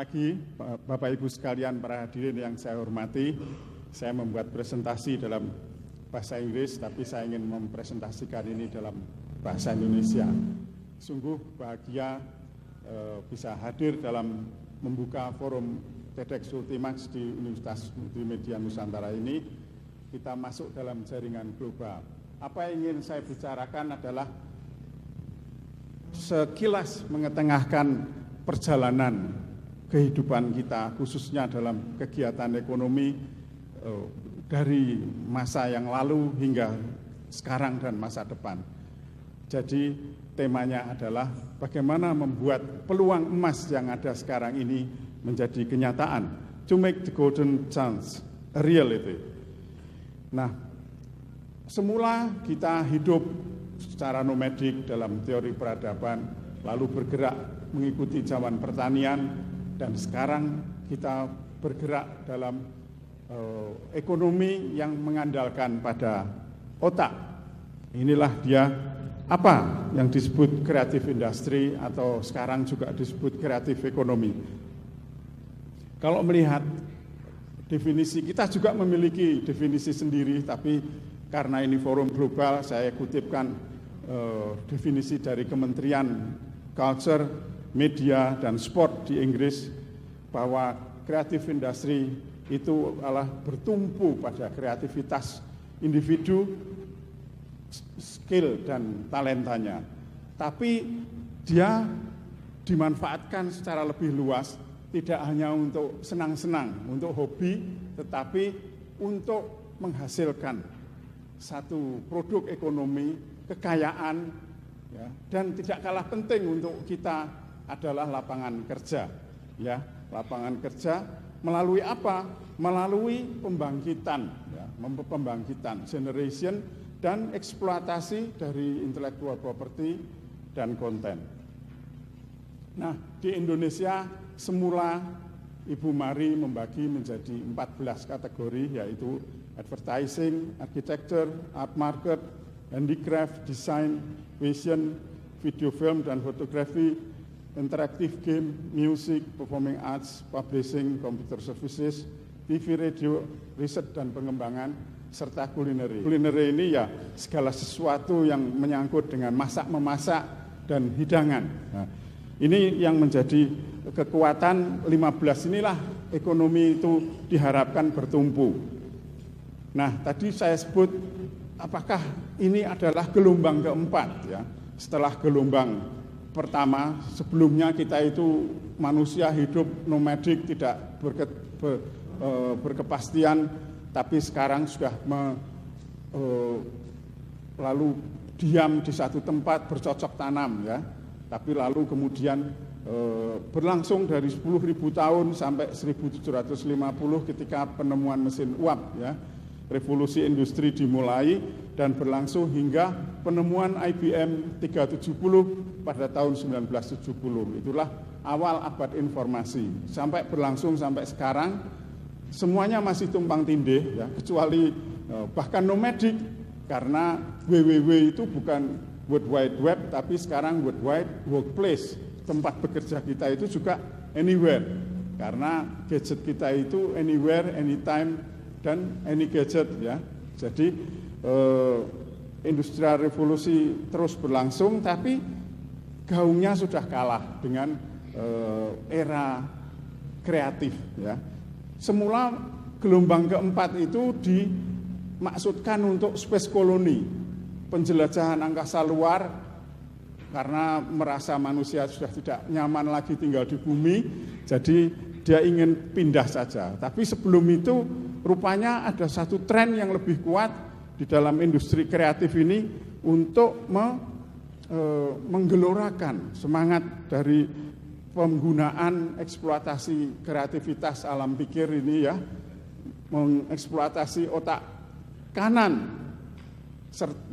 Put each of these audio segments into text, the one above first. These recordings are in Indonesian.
pagi, Bapak Ibu sekalian, para hadirin yang saya hormati. Saya membuat presentasi dalam bahasa Inggris, tapi saya ingin mempresentasikan ini dalam bahasa Indonesia. Sungguh bahagia bisa hadir dalam membuka forum TEDx Ultimax di Universitas Multimedia Nusantara ini. Kita masuk dalam jaringan global. Apa yang ingin saya bicarakan adalah sekilas mengetengahkan perjalanan kehidupan kita, khususnya dalam kegiatan ekonomi dari masa yang lalu hingga sekarang dan masa depan. Jadi temanya adalah bagaimana membuat peluang emas yang ada sekarang ini menjadi kenyataan. To make the golden chance a reality. Nah, semula kita hidup secara nomadik dalam teori peradaban, lalu bergerak mengikuti zaman pertanian, dan sekarang kita bergerak dalam ekonomi yang mengandalkan pada otak. Inilah dia apa yang disebut creative industry atau sekarang juga disebut creative economy. Kalau melihat definisi, kita juga memiliki definisi sendiri, tapi karena ini forum global, saya kutipkan definisi dari Kementerian Culture, Media, dan Sport di Inggris, bahwa creative industry itu adalah bertumpu pada kreativitas individu, skill dan talentanya. Tapi dia dimanfaatkan secara lebih luas, tidak hanya untuk senang-senang, untuk hobi, tetapi untuk menghasilkan satu produk ekonomi, kekayaan, ya, dan tidak kalah penting untuk kita adalah lapangan kerja. Ya, lapangan kerja melalui apa? Melalui pembangkitan, ya, pembangkitan generation dan eksploitasi dari intellectual property dan konten. Nah, di Indonesia semula Ibu Mari membagi menjadi 14 kategori, yaitu advertising, architecture, art market, handicraft, design, fashion, video film dan fotografi, interactive game, music, performing arts, publishing, computer services, TV, radio, riset dan pengembangan, serta kulineri. Kulineri ini ya segala sesuatu yang menyangkut dengan masak-memasak dan hidangan. Nah, ini yang menjadi kekuatan 15 inilah ekonomi itu diharapkan bertumpu. Nah, tadi saya sebut apakah ini adalah gelombang keempat, ya. Setelah gelombang pertama, sebelumnya kita itu manusia hidup nomadik, tidak berkepastian, tapi sekarang sudah lalu diam di satu tempat bercocok tanam, ya. Tapi lalu kemudian berlangsung dari 10.000 tahun sampai 1750 ketika penemuan mesin uap, ya. Revolusi industri dimulai dan berlangsung hingga penemuan IBM 370 pada tahun 1970. Itulah awal abad informasi. Sampai berlangsung sampai sekarang, semuanya masih tumpang tindih, ya, kecuali bahkan nomadik, karena WWW itu bukan World Wide Web, tapi sekarang World Wide Workplace. Tempat bekerja kita itu juga anywhere, karena gadget kita itu anywhere, anytime, dan any gadget, ya. Jadi industrial revolusi terus berlangsung, tapi gaungnya sudah kalah dengan era kreatif, ya. Semula gelombang keempat itu dimaksudkan untuk space colony, penjelajahan angkasa luar, karena merasa manusia sudah tidak nyaman lagi tinggal di bumi, jadi dia ingin pindah saja. Tapi sebelum itu rupanya ada satu tren yang lebih kuat di dalam industri kreatif ini untuk menggelorakan semangat dari penggunaan eksploitasi kreativitas alam pikir ini, ya, mengeksploitasi otak kanan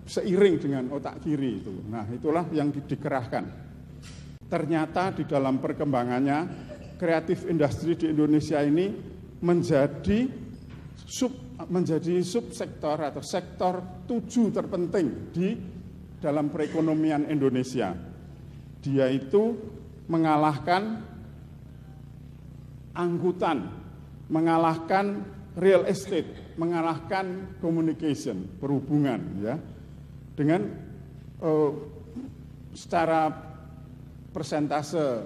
seiring dengan otak kiri itu. Nah, itulah yang dikerahkan. Ternyata di dalam perkembangannya kreatif industri di Indonesia ini menjadi subsektor atau sektor 7 terpenting di dalam perekonomian Indonesia. Dia itu mengalahkan angkutan, mengalahkan real estate, mengalahkan communication, perhubungan, ya. Dengan secara persentase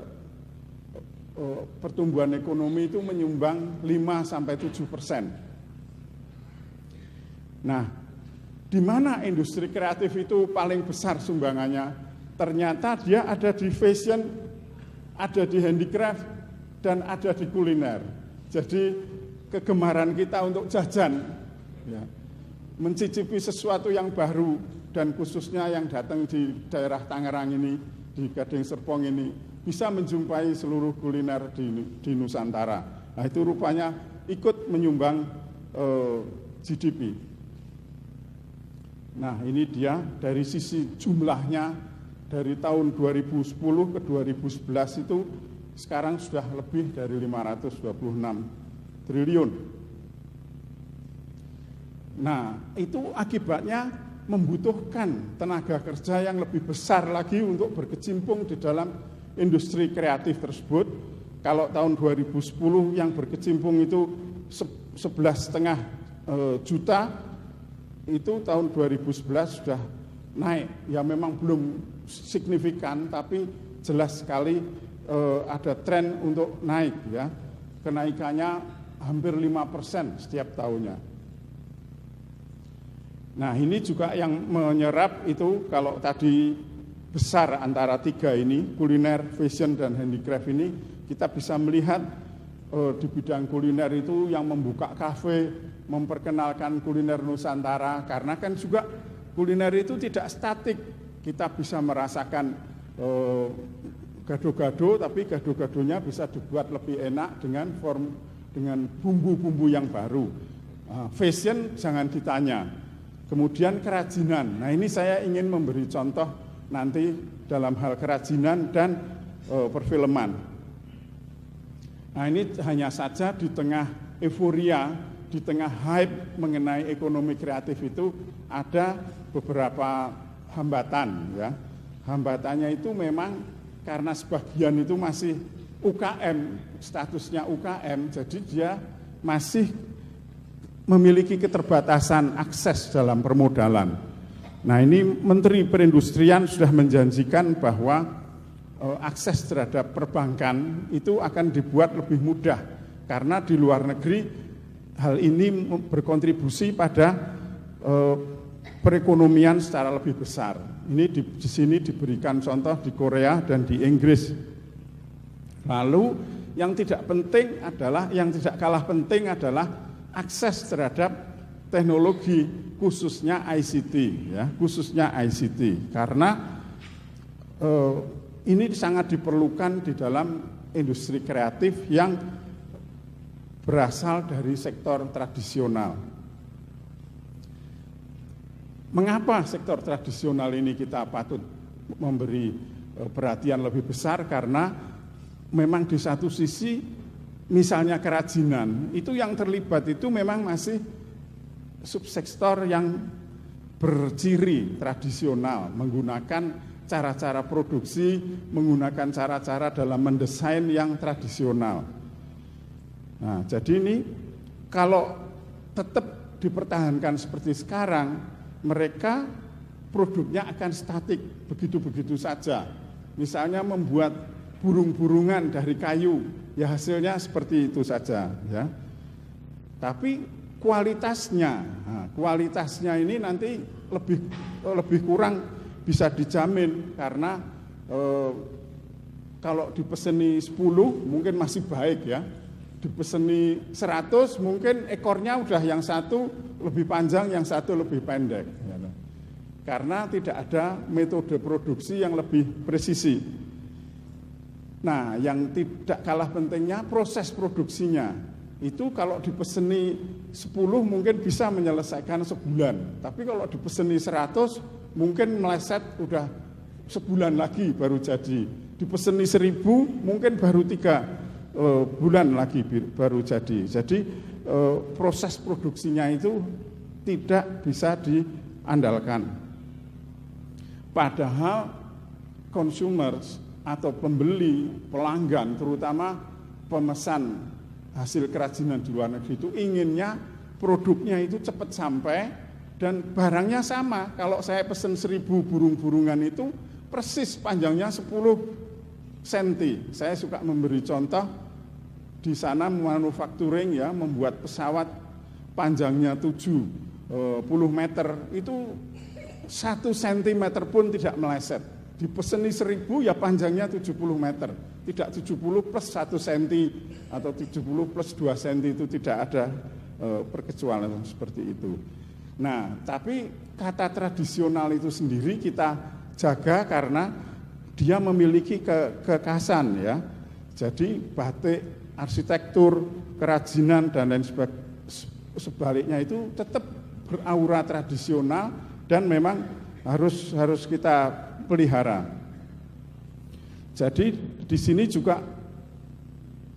pertumbuhan ekonomi itu menyumbang 5-7%. Nah, di mana industri kreatif itu paling besar sumbangannya? Ternyata dia ada di fashion, ada di handicraft, dan ada di kuliner. Jadi kegemaran kita untuk jajan, ya, mencicipi sesuatu yang baru, dan khususnya yang datang di daerah Tangerang ini, di Gading Serpong ini, bisa menjumpai seluruh kuliner di Nusantara. Nah, itu rupanya ikut menyumbang GDP. Nah, ini dia dari sisi jumlahnya, dari tahun 2010 ke 2011 itu sekarang sudah lebih dari 526 triliun. Nah, itu akibatnya membutuhkan tenaga kerja yang lebih besar lagi untuk berkecimpung di dalam industri kreatif tersebut. Kalau tahun 2010 yang berkecimpung itu 11,5 juta, itu tahun 2011 sudah naik. Ya memang belum signifikan, tapi jelas sekali ada tren untuk naik, ya. Kenaikannya hampir 5% setiap tahunnya. Nah, ini juga yang menyerap itu, kalau tadi besar antara tiga ini, kuliner, fashion, dan handicraft ini, kita bisa melihat di bidang kuliner itu yang membuka kafe, memperkenalkan kuliner Nusantara, karena kan juga kuliner itu tidak statik. Kita bisa merasakan gado-gado, tapi gado-gadonya bisa dibuat lebih enak dengan bumbu-bumbu yang baru. Fashion jangan ditanya. Kemudian kerajinan. Nah, ini saya ingin memberi contoh nanti dalam hal kerajinan dan perfilman. Nah, ini hanya saja di tengah euforia, di tengah hype mengenai ekonomi kreatif itu ada beberapa hambatan, ya. Hambatannya itu memang karena sebagian itu masih UKM, statusnya UKM, jadi dia masih memiliki keterbatasan akses dalam permodalan. Nah, ini Menteri Perindustrian sudah menjanjikan bahwa akses terhadap perbankan itu akan dibuat lebih mudah, karena di luar negeri hal ini berkontribusi pada perekonomian secara lebih besar. Ini di sini diberikan contoh di Korea dan di Inggris. Lalu yang tidak kalah penting adalah akses terhadap teknologi, khususnya ICT, ya, khususnya ICT, karena ini sangat diperlukan di dalam industri kreatif yang berasal dari sektor tradisional. Mengapa sektor tradisional ini kita patut memberi perhatian lebih besar? Karena memang di satu sisi, misalnya kerajinan, itu yang terlibat itu memang masih subsektor yang berciri tradisional, menggunakan cara-cara produksi, menggunakan cara-cara dalam mendesain yang tradisional. Nah, jadi ini kalau tetap dipertahankan seperti sekarang, mereka produknya akan statik, begitu-begitu saja. Misalnya membuat burung-burungan dari kayu, ya hasilnya seperti itu saja, ya. Tapi kualitasnya ini nanti lebih kurang bisa dijamin, karena kalau dipeseni 10 mungkin masih baik, ya. Dipeseni 100 mungkin ekornya udah yang satu lebih panjang, yang satu lebih pendek, ya. Karena tidak ada metode produksi yang lebih presisi. Nah, yang tidak kalah pentingnya proses produksinya. Itu kalau dipeseni 10 mungkin bisa menyelesaikan sebulan. Tapi kalau dipeseni 100 mungkin meleset udah sebulan lagi baru jadi. Dipeseni 1000 mungkin baru 3 bulan lagi baru jadi. Jadi proses produksinya itu tidak bisa diandalkan. Padahal consumers atau pembeli, pelanggan, terutama pemesan hasil kerajinan di luar negeri itu inginnya produknya itu cepat sampai dan barangnya sama. Kalau saya pesen 1000 burung-burungan itu persis panjangnya 10 cm. Saya suka memberi contoh di sana manufacturing ya, membuat pesawat panjangnya 70 meter itu 1 cm pun tidak meleset. Dipeseni 1000 ya panjangnya 70 meter. Tidak 70 plus 1 cm atau 70 plus 2 cm itu tidak ada perkecualian seperti itu. Nah, tapi kata tradisional itu sendiri kita jaga karena dia memiliki kekhasan ya. Jadi batik, arsitektur, kerajinan dan lain sebaliknya itu tetap beraura tradisional dan memang harus kita pelihara. Jadi di sini juga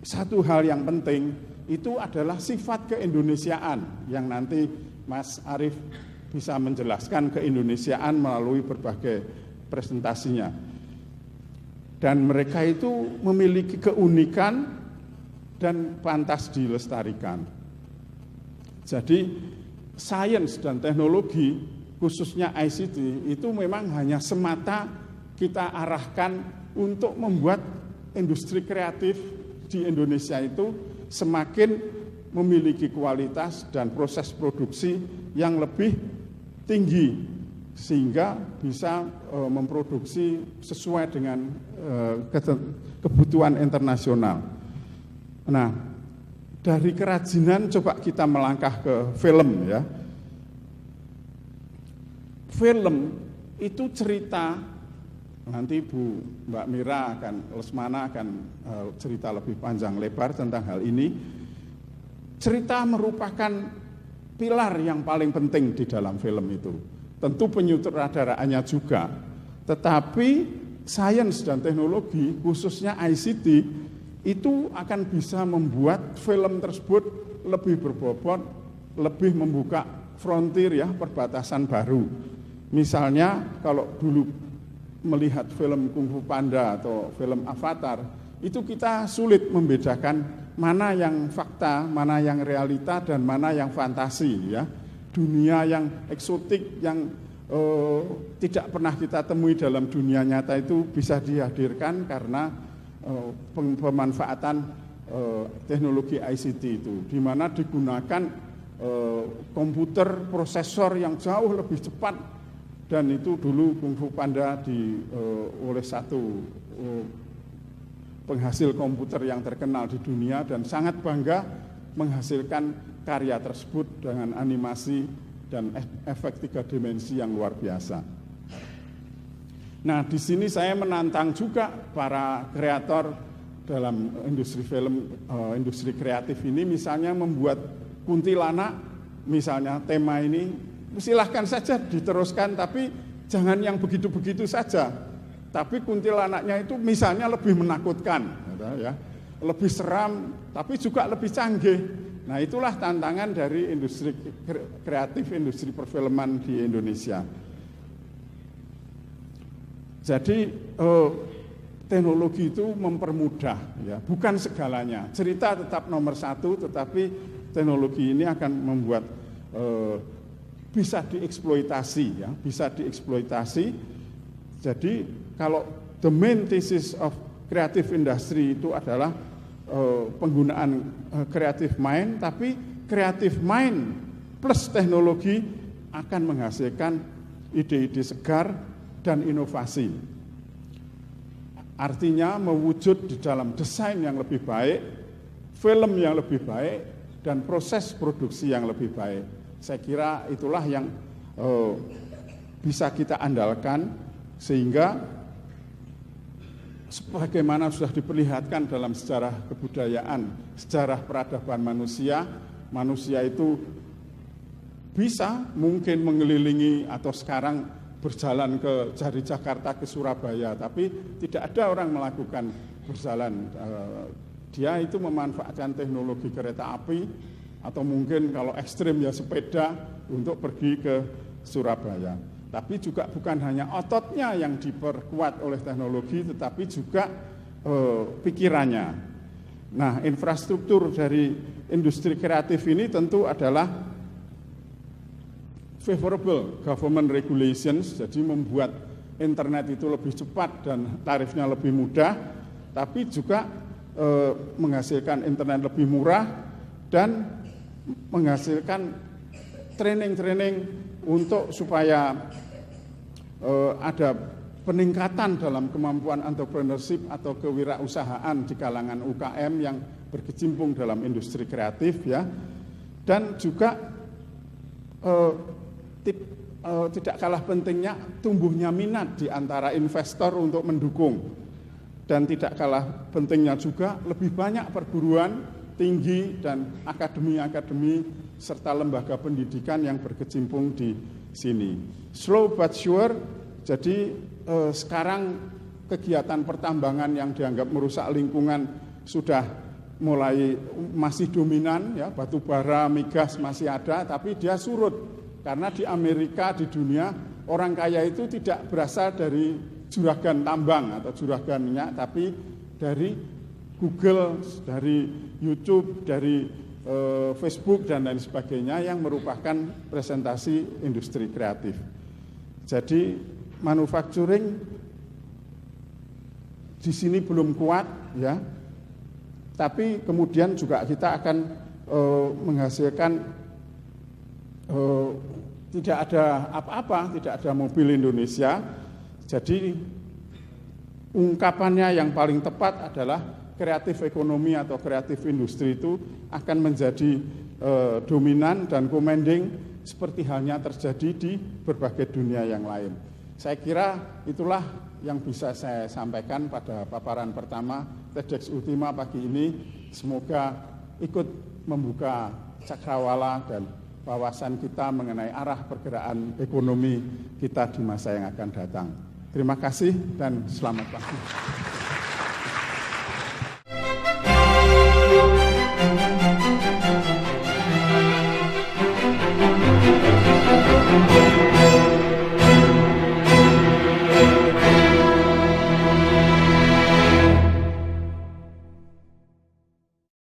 satu hal yang penting itu adalah sifat keindonesiaan yang nanti Mas Arief bisa menjelaskan keindonesiaan melalui berbagai presentasinya. Dan mereka itu memiliki keunikan dan pantas dilestarikan. Jadi sains dan teknologi khususnya ICT itu memang hanya semata kita arahkan untuk membuat industri kreatif di Indonesia itu semakin memiliki kualitas dan proses produksi yang lebih tinggi sehingga bisa memproduksi sesuai dengan kebutuhan internasional. Nah, dari kerajinan coba kita melangkah ke film ya. Film itu cerita, nanti Mbak Mira Lesmana akan cerita lebih panjang lebar tentang hal ini. Cerita merupakan pilar yang paling penting di dalam film itu. Tentu penyutradaraannya juga, tetapi sains dan teknologi khususnya ICT itu akan bisa membuat film tersebut lebih berbobot, lebih membuka frontier ya, perbatasan baru. Misalnya kalau dulu melihat film Kung Fu Panda atau film Avatar, itu kita sulit membedakan mana yang fakta, mana yang realita, dan mana yang fantasi ya. Dunia yang eksotik yang tidak pernah kita temui dalam dunia nyata itu bisa dihadirkan karena pemanfaatan teknologi ICT itu, di mana digunakan komputer prosesor yang jauh lebih cepat, dan itu dulu Kung Fu Panda oleh satu penghasil komputer yang terkenal di dunia dan sangat bangga menghasilkan karya tersebut dengan animasi dan efek 3 dimensi yang luar biasa. Nah, di sini saya menantang juga para kreator dalam industri film, industri kreatif ini, misalnya membuat kuntilanak, misalnya tema ini, silahkan saja diteruskan, tapi jangan yang begitu-begitu saja. Tapi kuntilanaknya itu misalnya lebih menakutkan, ya, lebih seram, tapi juga lebih canggih. Nah, itulah tantangan dari industri kreatif, industri perfilman di Indonesia. Jadi teknologi itu mempermudah, ya, bukan segalanya. Cerita tetap nomor satu, tetapi teknologi ini akan membuat bisa dieksploitasi, ya, bisa dieksploitasi. Jadi kalau the main thesis of creative industry itu adalah penggunaan creative mind, tapi creative mind plus teknologi akan menghasilkan ide-ide segar dan inovasi. Artinya mewujud di dalam desain yang lebih baik, film yang lebih baik, dan proses produksi yang lebih baik. Saya kira itulah yang bisa kita andalkan, sehingga sebagaimana sudah diperlihatkan dalam sejarah kebudayaan, sejarah peradaban manusia, manusia itu bisa mungkin mengelilingi atau sekarang berjalan dari Jakarta ke Surabaya, tapi tidak ada orang melakukan berjalan. Dia itu memanfaatkan teknologi kereta api atau mungkin kalau ekstrim ya sepeda untuk pergi ke Surabaya. Tapi juga bukan hanya ototnya yang diperkuat oleh teknologi, tetapi juga pikirannya. Nah, infrastruktur dari industri kreatif ini tentu adalah favorable government regulations, jadi membuat internet itu lebih cepat dan tarifnya lebih mudah, tapi juga menghasilkan internet lebih murah dan menghasilkan training-training untuk supaya ada peningkatan dalam kemampuan entrepreneurship atau kewirausahaan di kalangan UKM yang berkecimpung dalam industri kreatif ya, dan juga tidak kalah pentingnya tumbuhnya minat di antara investor untuk mendukung, dan tidak kalah pentingnya juga lebih banyak perguruan tinggi dan akademi-akademi serta lembaga pendidikan yang berkecimpung di sini. Slow but sure, jadi sekarang kegiatan pertambangan yang dianggap merusak lingkungan sudah mulai masih dominan ya, batu bara, migas masih ada, tapi dia surut. Karena di Amerika, di dunia, orang kaya itu tidak berasal dari juragan tambang atau juragan minyak, tapi dari Google, dari YouTube, dari Facebook, dan lain sebagainya yang merupakan presentasi industri kreatif. Jadi manufacturing di sini belum kuat, ya, tapi kemudian juga kita akan menghasilkan tidak ada apa-apa, tidak ada mobil Indonesia. Jadi ungkapannya yang paling tepat adalah kreatif ekonomi atau kreatif industri itu akan menjadi dominan dan commanding seperti halnya terjadi di berbagai dunia yang lain. Saya kira itulah yang bisa saya sampaikan pada paparan pertama TEDx Ultima pagi ini. Semoga ikut membuka cakrawala dan wawasan kita mengenai arah pergerakan ekonomi kita di masa yang akan datang. Terima kasih dan selamat pagi.